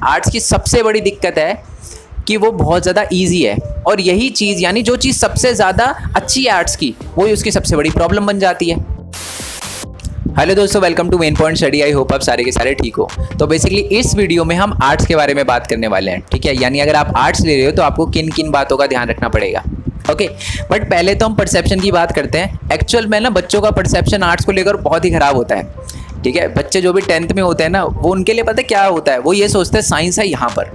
Arts की सबसे बड़ी दिक्कत है कि वो बहुत ज़्यादा ईजी है, और यही चीज़ यानी जो चीज़ सबसे ज़्यादा अच्छी है आर्ट्स की, वही उसकी सबसे बड़ी प्रॉब्लम बन जाती है। हेलो दोस्तों, welcome to main point study. I hope आप सारे के सारे ठीक हो। तो बेसिकली इस वीडियो में हम आर्ट्स के बारे में बात करने वाले हैं, ठीक है। यानी अगर आप आर्ट्स ले रहे हो तो आपको किन किन बातों का ध्यान रखना पड़ेगा, ओके। बट पहले तो हम परसेप्शन की बात करते हैं। एक्चुअल में ना बच्चों का परसेप्शन आर्ट्स को लेकर बहुत ही ख़राब होता है, ठीक है। बच्चे जो भी 10th में होते हैं ना, वो उनके लिए पता है क्या होता है, वो ये सोचते हैं साइंस है यहाँ पर,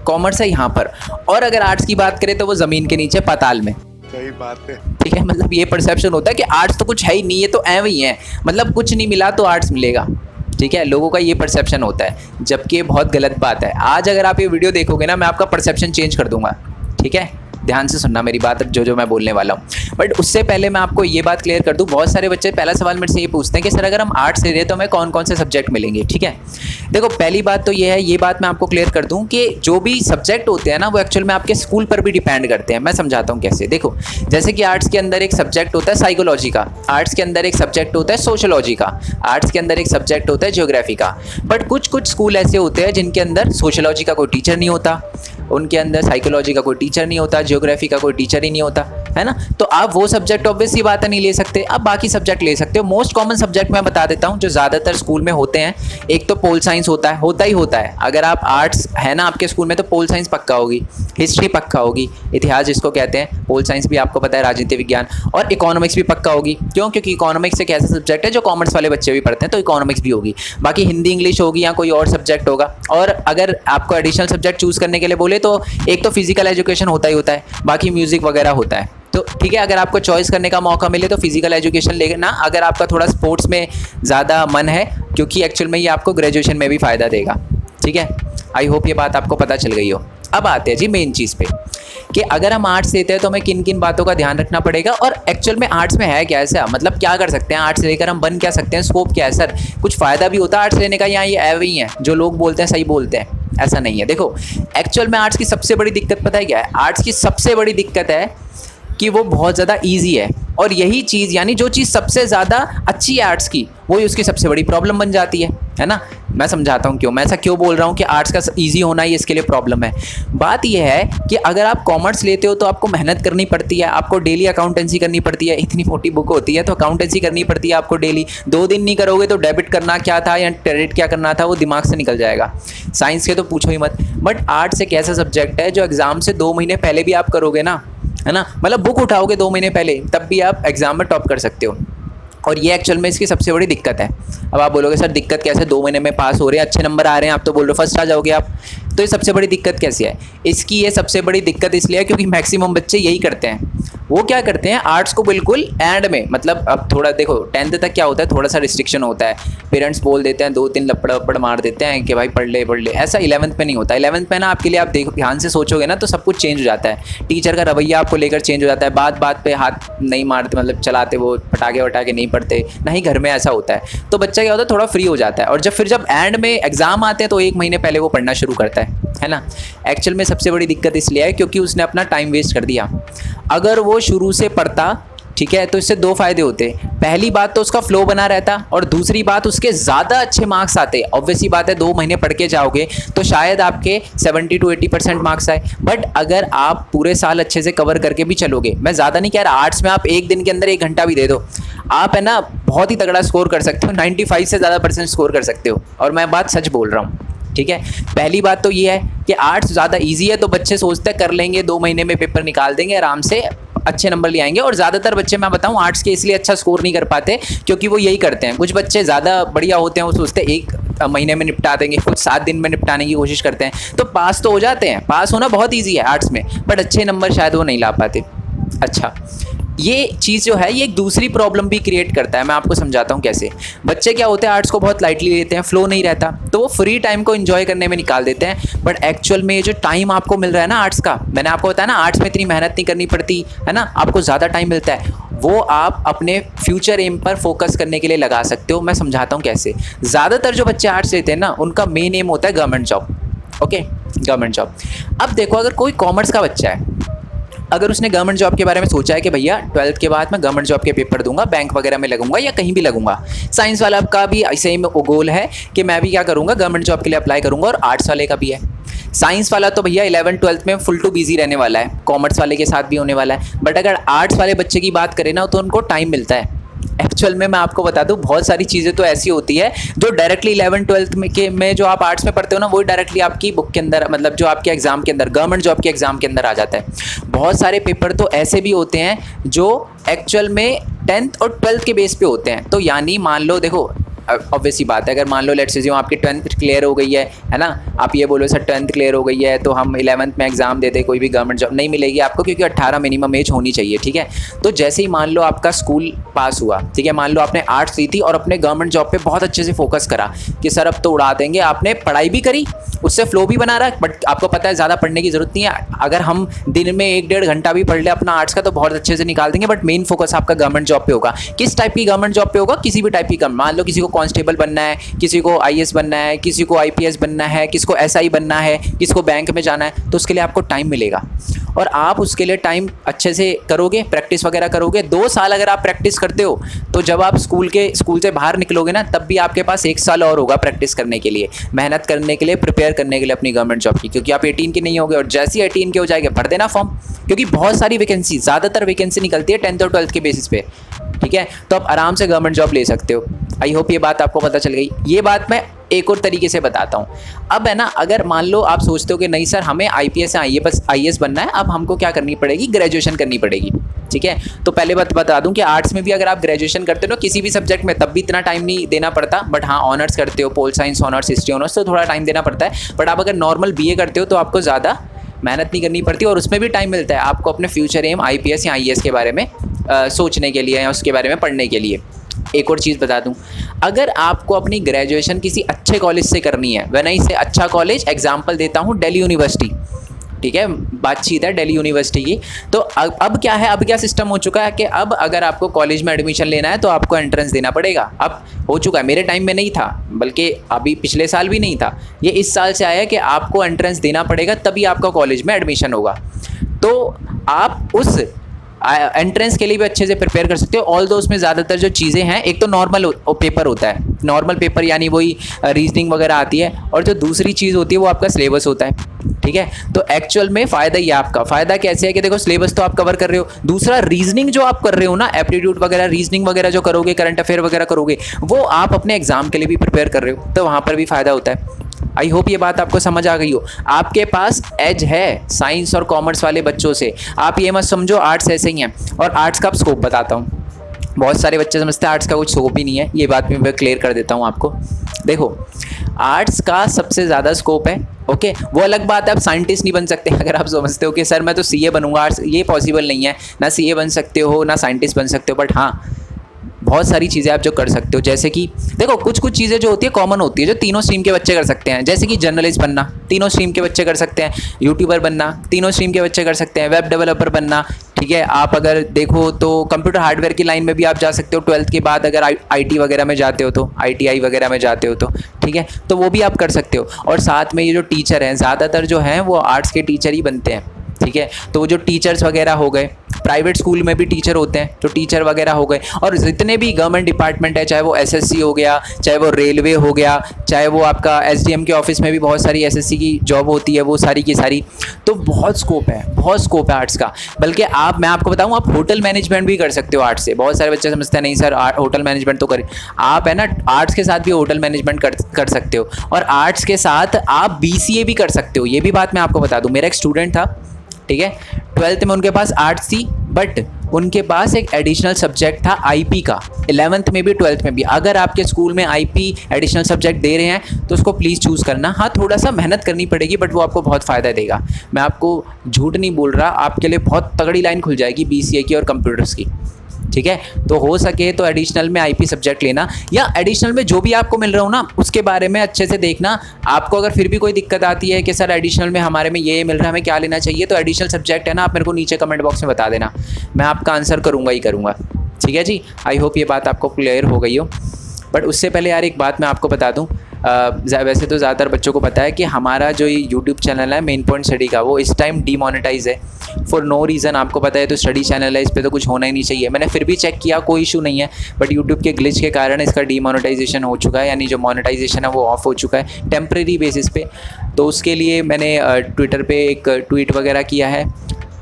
कॉमर्स है यहाँ पर, और अगर आर्ट्स की बात करें तो वो ज़मीन के नीचे पाताल में। सही बात है, ठीक है। मतलब ये परसेप्शन होता है कि आर्ट्स तो कुछ है ही नहीं, ये तो ऐव ही है, मतलब कुछ नहीं मिला तो आर्ट्स मिलेगा, ठीक है। लोगों का ये परसेप्शन होता है, जबकि ये बहुत गलत बात है। आज अगर आप ये वीडियो देखोगे ना, मैं आपका परसेप्शन चेंज कर दूंगा, ठीक है। ध्यान से सुनना मेरी बात, जो मैं बोलने वाला हूँ। बट उससे पहले मैं आपको ये बात क्लियर कर दूँ, बहुत सारे बच्चे पहला सवाल मेरे से ये पूछते हैं कि सर अगर हम आर्ट्स ले रहे हैं तो हमें कौन कौन से सब्जेक्ट मिलेंगे, ठीक है। देखो पहली बात तो ये है, ये बात मैं आपको क्लियर कर दूँ कि जो भी सब्जेक्ट होते हैं ना, वो एक्चुअल में आपके स्कूल पर भी डिपेंड करते हैं। मैं समझाता हूँ कैसे। देखो जैसे कि आर्ट्स के अंदर एक सब्जेक्ट होता है साइकोलॉजी का, आर्ट्स के अंदर एक सब्जेक्ट होता है सोशोलॉजी का, आर्ट्स के अंदर एक सब्जेक्ट होता है ज्योग्राफी का। बट कुछ कुछ स्कूल ऐसे होते हैं जिनके अंदर सोशोलॉजी का कोई टीचर नहीं होता, उनके अंदर साइकोलॉजी का कोई टीचर नहीं होता, ज्योग्राफी का कोई टीचर ही नहीं होता, है ना। तो आप वो सब्जेक्ट ऑब्वियसली बात है नहीं ले सकते, आप बाकी सब्जेक्ट ले सकते हो। मोस्ट कॉमन सब्जेक्ट मैं बता देता हूँ जो ज़्यादातर स्कूल में होते हैं। एक तो पोल साइंस होता ही होता है। अगर आप आर्ट्स है ना आपके स्कूल में, तो पोल साइंस पक्का होगी, हिस्ट्री पक्का होगी, इतिहास जिसको कहते हैं, पोल साइंस भी आपको पता है, राजनीति विज्ञान, और इकोनॉमिक्स भी पक्का होगी। क्यों? क्योंकि इकोनॉमिक्स एक ऐसा सब्जेक्ट है जो कॉमर्स वाले बच्चे भी पढ़ते हैं, तो इकोनॉमिक्स भी होगी। बाकी हिंदी इंग्लिश होगी या कोई और सब्जेक्ट होगा। और अगर आपको एडिशनल सब्जेक्ट चूज़ करने के लिए बोले तो एक तो फिजिकल एजुकेशन होता ही होता है, बाकी म्यूजिक वगैरह होता है। तो ठीक है, अगर आपको चॉइस करने का मौका मिले तो फिजिकल एजुकेशन लेना, अगर आपका थोड़ा स्पोर्ट्स में ज़्यादा मन है, क्योंकि एक्चुअल में ये आपको ग्रेजुएशन में भी फ़ायदा देगा, ठीक है। आई होप ये बात आपको पता चल गई हो। अब आते हैं जी मेन चीज़ पे कि अगर हम आर्ट्स लेते हैं तो हमें किन किन बातों का ध्यान रखना पड़ेगा, और एक्चुअल में आर्ट्स में है क्या ऐसा, मतलब क्या कर सकते हैं आर्ट्स लेकर, हम बन क्या सकते हैं, स्कोप क्या है। सर कुछ फ़ायदा भी होता है आर्ट्स लेने का, या ये ऐव ही है जो लोग बोलते हैं सही बोलते हैं? ऐसा नहीं है। देखो एक्चुअल में आर्ट्स की सबसे बड़ी दिक्कत पता है क्या है? आर्ट्स की सबसे बड़ी दिक्कत है कि वो बहुत ज़्यादा ईजी है, और यही चीज़ यानी जो चीज़ सबसे ज़्यादा अच्छी है आर्ट्स की, वही उसकी सबसे बड़ी प्रॉब्लम बन जाती है ना। मैं समझाता हूँ क्यों, मैं ऐसा क्यों बोल रहा हूँ कि आर्ट्स का ईजी होना ही इसके लिए प्रॉब्लम है। बात यह है कि अगर आप कॉमर्स लेते हो तो आपको मेहनत करनी पड़ती है, आपको डेली अकाउंटेंसी करनी पड़ती है। इतनी मोटी बुक होती है तो अकाउंटेंसी करनी पड़ती है आपको डेली। 2 दिन नहीं करोगे तो डेबिट करना क्या था या क्रेडिट क्या करना था वो दिमाग से निकल जाएगा। साइंस के तो पूछो ही मत। बट आर्ट्स एक ऐसा सब्जेक्ट है जो एग्ज़ाम से 2 महीने पहले भी आप करोगे ना, है ना, मतलब बुक उठाओगे 2 महीने पहले, तब भी आप एग्ज़ाम में टॉप कर सकते हो। और ये एक्चुअल में इसकी सबसे बड़ी दिक्कत है। अब आप बोलोगे सर दिक्कत कैसे, 2 महीने में पास हो रहे हैं, अच्छे नंबर आ रहे हैं, आप तो बोल रहे हो फर्स्ट आ जाओगे आप, तो ये सबसे बड़ी दिक्कत कैसी है? इसकी ये सबसे बड़ी दिक्कत इसलिए है क्योंकि मैक्सिमम बच्चे यही करते हैं। वो क्या करते हैं, आर्ट्स को बिल्कुल एंड में, मतलब अब थोड़ा देखो 10th तक क्या होता है, थोड़ा सा रिस्ट्रिक्शन होता है, पेरेंट्स बोल देते हैं, 2-3 लपड़ मार देते हैं कि भाई पढ़ ले। ऐसा 11th में नहीं होता। 11th में ना आपके लिए, आप देखो ध्यान से सोचोगे ना तो सब कुछ चेंज हो जाता है। टीचर का रवैया आपको लेकर चेंज हो जाता है, बात बात पे हाथ नहीं मारते, मतलब चलाते, वो पटाखे वटाखे नहीं पढ़ते, नहीं घर में ऐसा होता है। तो बच्चा क्या होता है, थोड़ा फ्री हो जाता है, और जब एंड में एग्जाम आते हैं तो 1 महीने पहले वो पढ़ना शुरू करता है ना। एक्चुअल में सबसे बड़ी दिक्कत इसलिए है क्योंकि उसने अपना टाइम वेस्ट कर दिया। अगर वो शुरू से पढ़ता, ठीक है, तो इससे 2 फ़ायदे होते। पहली बात तो उसका फ्लो बना रहता, और दूसरी बात उसके ज़्यादा अच्छे मार्क्स आते। ऑब्वियसली बात है 2 महीने पढ़ के जाओगे तो शायद आपके 70 to 80% मार्क्स आए। बट अगर आप पूरे साल अच्छे से कवर करके भी चलोगे, मैं ज़्यादा नहीं कह रहा, आर्ट्स में आप 1 दिन के अंदर 1 घंटा भी दे दो, आप है ना बहुत ही तगड़ा स्कोर कर सकते हो, 95 से ज़्यादा % स्कोर कर सकते हो। और मैं बात सच बोल रहा हूँ, ठीक है। पहली बात तो ये है कि आर्ट्स ज़्यादा इजी है, तो बच्चे सोचते हैं कर लेंगे, 2 महीने में पेपर निकाल देंगे, आराम से अच्छे नंबर ले आएंगे। और ज़्यादातर बच्चे मैं बताऊं आर्ट्स के इसलिए अच्छा स्कोर नहीं कर पाते क्योंकि वो यही करते हैं। कुछ बच्चे ज़्यादा बढ़िया होते हैं, वो सोचते हैं 1 महीने में निपटा देंगे, कुछ 7 दिन में निपटाने की कोशिश करते हैं, तो पास तो हो जाते हैं। पास होना बहुत ईजी है आर्ट्स में, बट अच्छे नंबर शायद वो नहीं ला पाते। अच्छा, ये चीज़ जो है ये एक दूसरी प्रॉब्लम भी क्रिएट करता है। मैं आपको समझाता हूँ कैसे। बच्चे क्या होते हैं, आर्ट्स को बहुत लाइटली लेते हैं, फ्लो नहीं रहता, तो वो फ्री टाइम को एंजॉय करने में निकाल देते हैं। बट एक्चुअल में ये जो टाइम आपको मिल रहा है ना आर्ट्स का, मैंने आपको बताया ना आर्ट्स में इतनी मेहनत नहीं करनी पड़ती, है ना, आपको ज़्यादा टाइम मिलता है, वो आप अपने फ्यूचर एम पर फोकस करने के लिए लगा सकते हो। मैं समझाता हूँ कैसे। ज़्यादातर जो बच्चे आर्ट्स लेते हैं ना, उनका मेन एम होता है government job, okay, government job. अब देखो अगर कोई कॉमर्स का बच्चा है, अगर उसने गवर्नमेंट जॉब के बारे में सोचा है कि भैया 12th के बाद मैं गवर्नमेंट जॉब के पेपर दूंगा, बैंक वगैरह में लगूंगा या कहीं भी लगूंगा, साइंस वाला का भी सेम गोल है कि मैं भी क्या करूंगा, गवर्नमेंट जॉब के लिए अप्लाई करूंगा, और आर्ट्स वाले का भी है, साइंस वाला तो भैया 11th-12th में फुल टू बिजी रहने वाला है, कॉमर्स वाले के साथ भी होने वाला है, बट अगर आर्ट्स वाले बच्चे की बात करें ना तो उनको टाइम मिलता है। एक्चुअल में मैं आपको बता दूं, बहुत सारी चीज़ें तो ऐसी होती है जो डायरेक्टली 11th-12th में जो आप आर्ट्स में पढ़ते हो ना, वो डायरेक्टली आपकी बुक के अंदर, मतलब जो आपके एग्जाम के अंदर, गवर्नमेंट जॉब के एग्जाम के अंदर आ जाता है। बहुत सारे पेपर तो ऐसे भी होते हैं जो एक्चुअल में 10th और 12th के बेस पे होते हैं। तो यानी मान लो, देखो ऑब्वियस सी बात है, अगर मान लो लेट्स से आपकी 10th क्लियर हो गई है ना, आप ये बोलो सर 10th क्लियर हो गई है तो हम 11th में एग्जाम देते, कोई भी गवर्नमेंट जॉब नहीं मिलेगी आपको, क्योंकि 18 मिनिमम एज होनी चाहिए, ठीक है। तो जैसे ही मान लो आपका स्कूल पास हुआ, ठीक है, मान लो आपने आर्ट्स ली थी और अपने गवर्नमेंट जॉब पे बहुत अच्छे से फोकस करा कि सर अब तो उड़ा देंगे, आपने पढ़ाई भी करी, उससे फ्लो भी बना रहा, बट आपको पता है ज़्यादा पढ़ने की जरूरत नहीं है, अगर हम दिन में 1-1.5 घंटा भी पढ़ ले अपना आर्ट्स का तो बहुत अच्छे से निकाल देंगे। बट मेन फोकस आपका गवर्नमेंट जॉब पे होगा। किस टाइप की गवर्नमेंट जॉब पे होगा? किसी भी टाइप की। मान लो किसी को कांस्टेबल बनना है, किसी को आईएएस बनना है, किसी को आईपीएस बनना है, किसी को एसआई बनना है, किसी को बैंक में जाना है, तो उसके लिए आपको टाइम मिलेगा और आप उसके लिए टाइम अच्छे से करोगे, प्रैक्टिस वगैरह करोगे। 2 साल अगर आप प्रैक्टिस करते हो तो जब आप स्कूल से बाहर निकलोगे ना, तब भी आपके पास 1 साल और होगा प्रैक्टिस करने के लिए, मेहनत करने के लिए, प्रिपेयर करने के लिए अपनी गवर्नमेंट जॉब की, क्योंकि आप 18 के नहीं होगे। और जैसे ही 18 के हो जाएंगे भर देना फॉर्म, क्योंकि बहुत सारी वैकेंसी, ज़्यादातर वैकेंसी निकलती है 10th और 12th के बेसिस पे, ठीक है। तो आप आराम से गवर्नमेंट जॉब ले सकते हो। आई होप ये बात आपको पता चल गई। ये बात मैं एक और तरीके से बताता हूँ। अब है ना, अगर मान लो आप सोचते हो कि नहीं सर हमें आईपीएस या आईएएस बनना है, अब हमको क्या करनी पड़ेगी? ग्रेजुएशन करनी पड़ेगी, ठीक है। तो पहले बात बता दूं कि आर्ट्स में भी अगर आप ग्रेजुएशन करते हो ना किसी भी सब्जेक्ट में, तब भी इतना टाइम नहीं देना पड़ता। बट हाँ, ऑनर्स करते हो, pol science honours, history honours, तो थोड़ा टाइम देना पड़ता है। बट आप अगर नॉर्मल बीए करते हो तो आपको ज़्यादा मेहनत नहीं करनी पड़ती और उसमें भी टाइम मिलता है आपको अपने फ्यूचर एम आईपीएस या आईएएस के बारे में सोचने के लिए या उसके बारे में पढ़ने के लिए। एक और चीज़ बता दूं, अगर आपको अपनी ग्रेजुएशन किसी अच्छे कॉलेज से करनी है, व्हेन आई से अच्छा कॉलेज, एग्जांपल देता हूं दिल्ली यूनिवर्सिटी, ठीक है, बातचीत है दिल्ली यूनिवर्सिटी की। तो अब क्या है, अब क्या सिस्टम हो चुका है कि अब अगर आपको कॉलेज में एडमिशन लेना है तो आपको एंट्रेंस देना पड़ेगा। अब हो चुका है, मेरे टाइम में नहीं था, बल्कि अभी पिछले साल भी नहीं था, ये इस साल से आया है कि आपको एंट्रेंस देना पड़ेगा तभी आपका कॉलेज में एडमिशन होगा। तो आप उस एंट्रेंस के लिए भी अच्छे से प्रिपेयर कर सकते हो। ऑल दो उसमें ज़्यादातर जो चीज़ें हैं, एक तो नॉर्मल पेपर होता है, नॉर्मल पेपर यानी वही रीजनिंग वगैरह आती है, और जो दूसरी चीज़ होती है वो आपका सिलेबस होता है, ठीक है। तो एक्चुअल में फ़ायदा ही आपका फ़ायदा कैसे है कि देखो सिलेबस तो आप कवर कर रहे हो, दूसरा रीजनिंग जो आप कर रहे हो ना, एप्टीट्यूड वगैरह, रीजनिंग वगैरह जो करोगे, करंट अफेयर वगैरह करोगे, वो आप अपने एग्जाम के लिए भी प्रिपेयर कर रहे हो, तो वहाँ पर भी फ़ायदा होता है। आई होप ये बात आपको समझ आ गई हो। आपके पास एज है साइंस और कॉमर्स वाले बच्चों से। आप ये मत समझो आर्ट्स ऐसे ही हैं। और आर्ट्स का स्कोप बताता हूँ, बहुत सारे बच्चे समझते हैं आर्ट्स का कुछ स्कोप ही नहीं है, ये बात मैं क्लियर कर देता हूँ आपको। देखो, आर्ट्स का सबसे ज़्यादा स्कोप है, ओके। वो अलग बात है, आप साइंटिस्ट नहीं बन सकते। अगर आप समझते हो कि सर मैं तो सीए बनूंगा, आर्ट्स, ये पॉसिबल नहीं है, ना सीए बन सकते हो ना साइंटिस्ट बन सकते हो। बट हाँ, बहुत सारी चीज़ें आप जो कर सकते हो, जैसे कि देखो कुछ चीज़ें जो होती है कॉमन होती है, जो तीनों स्ट्रीम के बच्चे कर सकते हैं। जैसे कि जर्नलिस्ट बनना, तीनों स्ट्रीम के बच्चे कर सकते हैं। यूट्यूबर बनना, तीनों स्ट्रीम के बच्चे कर सकते हैं। वेब डेवलपर बनना, ठीक है। आप अगर देखो तो कंप्यूटर हार्डवेयर की लाइन में भी आप जा सकते हो 12th के बाद, अगर आईटी वगैरह में जाते हो तो, आईटीआई वगैरह में जाते हो तो, ठीक है, तो वो भी आप कर सकते हो। और साथ में ये जो टीचर हैं, ज़्यादातर जो हैं वो आर्ट्स के टीचर ही बनते हैं, ठीक है। तो वो जो टीचर्स वगैरह हो गए, प्राइवेट स्कूल में भी टीचर होते हैं, जो टीचर वगैरह हो गए, और जितने भी गवर्नमेंट डिपार्टमेंट है, चाहे वो एसएससी हो गया, चाहे वो रेलवे हो गया, चाहे वो आपका एसडीएम के ऑफिस में भी बहुत सारी एसएससी की जॉब होती है, वो सारी की सारी। तो बहुत स्कोप है, बहुत स्कोप है आर्ट्स का। बल्कि मैं आपको बताऊँ, आप होटल मैनेजमेंट भी कर सकते हो आर्ट्स से। बहुत सारे बच्चे समझते हैं नहीं सर होटल मैनेजमेंट तो करें, आप है ना आर्ट्स के साथ भी होटल मैनेजमेंट कर सकते हो। और आर्ट्स के साथ आप बीसीए भी कर सकते हो। ये भी बात मैं आपको बता दूँ, मेरा एक स्टूडेंट था, ठीक है, 12th में उनके पास आर्ट्स थी, बट उनके पास एक एडिशनल सब्जेक्ट था आईपी का, 11th में भी 12th में भी। अगर आपके स्कूल में आईपी एडिशनल सब्जेक्ट दे रहे हैं तो उसको प्लीज़ चूज़ करना। हाँ, थोड़ा सा मेहनत करनी पड़ेगी, बट वो आपको बहुत फ़ायदा देगा। मैं आपको झूठ नहीं बोल रहा, आपके लिए बहुत तगड़ी लाइन खुल जाएगी बीसीए की और कंप्यूटर्स की, ठीक है। तो हो सके तो एडिशनल में आईपी सब्जेक्ट लेना, या एडिशनल में जो भी आपको मिल रहा हो ना उसके बारे में अच्छे से देखना। आपको अगर फिर भी कोई दिक्कत आती है कि सर एडिशनल में हमारे में ये मिल रहा है, हमें क्या लेना चाहिए, तो एडिशनल सब्जेक्ट है ना, आप मेरे को नीचे कमेंट बॉक्स में बता देना, मैं आपका आंसर करूँगा ही करूँगा, ठीक है जी। आई होप ये बात आपको क्लियर हो गई हो। बट उससे पहले यार एक बात मैं आपको बता दूँ, वैसे तो ज़्यादातर बच्चों को पता है कि हमारा जो ये यूट्यूब चैनल है मेन पॉइंट स्टडी का, वो इस टाइम डीमोनेटाइज है फॉर नो रीज़न। आपको पता है तो स्टडी चैनल है, इस पर तो कुछ होना ही नहीं चाहिए। मैंने फिर भी चेक किया, कोई इशू नहीं है, बट यूट्यूब के ग्लिच के कारण इसका डीमोनेटाइजेशन हो चुका है, यानी जो मोनेटाइजेशन है वो ऑफ हो चुका है टेम्प्रेरी बेसिस पे। तो उसके लिए मैंने ट्विटर पे एक ट्वीट वगैरह किया है।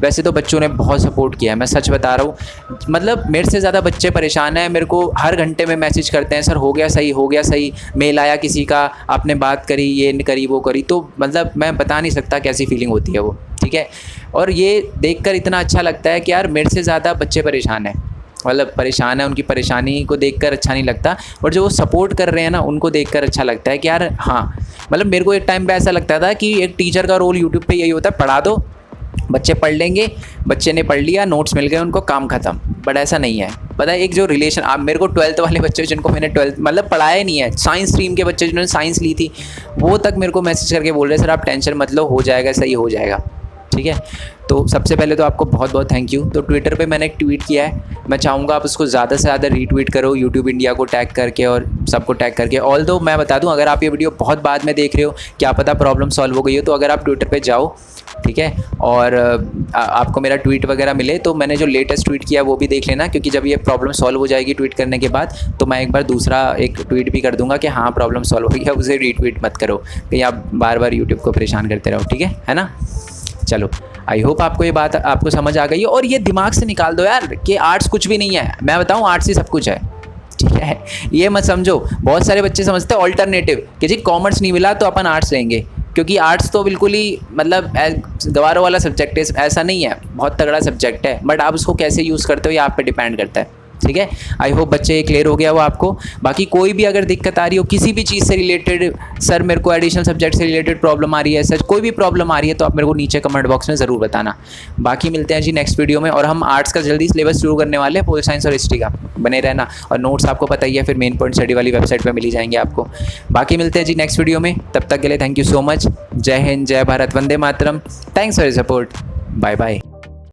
वैसे तो बच्चों ने बहुत सपोर्ट किया है, मैं सच बता रहा हूँ। मतलब मेरे से ज़्यादा बच्चे परेशान हैं, मेरे को हर घंटे में मैसेज करते हैं, सर हो गया सही, हो गया सही। मेल आया किसी का, आपने बात करी, ये करी, वो करी। तो मतलब मैं बता नहीं सकता कैसी फीलिंग होती है वो, ठीक है। और ये देखकर इतना अच्छा लगता है कि यार मेरे से ज़्यादा बच्चे परेशान हैं, मतलब परेशान है, उनकी परेशानी को देखकर अच्छा नहीं लगता, और जो वो सपोर्ट कर रहे हैं ना उनको देखकर अच्छा लगता है कि यार हाँ। मतलब मेरे को एक टाइम पे ऐसा लगता था कि एक टीचर का रोल यूट्यूब पे यही होता है, पढ़ा दो, बच्चे पढ़ लेंगे, बच्चे ने पढ़ लिया, नोट्स मिल गए उनको, काम खत्म। बट ऐसा नहीं है। पता है एक जो रिलेशन, आप मेरे को 12th वाले बच्चे जिनको मैंने 12th मतलब पढ़ाया ही नहीं है, साइंस स्ट्रीम के बच्चे जिन्होंने साइंस ली थी, वो तक मेरे को मैसेज करके बोल रहे सर आप टेंशन मत लो, हो जाएगा, सही हो जाएगा, ठीक है। तो सबसे पहले तो आपको बहुत बहुत थैंक यू। तो ट्विटर पे मैंने एक ट्वीट किया है, मैं चाहूँगा आप उसको ज़्यादा से ज़्यादा रीट्वीट करो, यूट्यूब इंडिया को टैग करके और सबको टैग करके। ऑल दो मैं बता दूँ, अगर आप ये वीडियो बहुत बाद में देख रहे हो, क्या पता प्रॉब्लम सॉल्व हो गई हो, तो अगर आप ट्विटर पे जाओ, ठीक है, और आपको मेरा ट्वीट वगैरह मिले तो मैंने जो लेटेस्ट ट्वीट किया वो भी देख लेना, क्योंकि जब ये प्रॉब्लम सॉल्व हो जाएगी ट्वीट करने के बाद, तो मैं एक बार दूसरा एक ट्वीट भी कर दूंगा कि हाँ प्रॉब्लम सॉल्व हो गया, उसे रीट्वीट मत करो, कहीं आप बार बार यूट्यूब को परेशान करते रहो, ठीक है ना। चलो, आई होप आपको ये बात आपको समझ आ गई है। और ये दिमाग से निकाल दो यार कि आर्ट्स कुछ भी नहीं है। मैं बताऊँ, आर्ट्स ही सब कुछ है, ठीक है। ये मत समझो, बहुत सारे बच्चे समझते हैं ऑल्टरनेटिव कि जी कॉमर्स नहीं मिला तो अपन आर्ट्स लेंगे, क्योंकि आर्ट्स तो बिल्कुल ही मतलब गवारों वाला सब्जेक्ट है। ऐसा नहीं है, बहुत तगड़ा सब्जेक्ट है, बट आप उसको कैसे यूज़ करते हो ये आप पे डिपेंड करता है, ठीक है। आई होप बच्चे ये क्लियर हो गया वो आपको। बाकी कोई भी अगर दिक्कत आ रही हो किसी भी चीज़ से रिलेटेड, सर मेरे को एडिशनल सब्जेक्ट से रिलेटेड प्रॉब्लम आ रही है, सर कोई भी प्रॉब्लम आ रही है, तो आप मेरे को नीचे कमेंट बॉक्स में ज़रूर बताना। बाकी मिलते हैं जी नेक्स्ट वीडियो में, और हम आर्ट्स का जल्दी सिलेबस शुरू करने वाले हैं, पोल साइंस और हिस्ट्री का। बने रहना, और नोट्स आपको पता ही है फिर मेन पॉइंट स्टडी वाली वेबसाइट पर मिल ही जाएंगे आपको। बाकी मिलते हैं जी नेक्स्ट वीडियो में, तब तक के लिए थैंक यू सो मच। जय हिंद, जय भारत, वंदे मातरम। Thanks for your support, bye bye.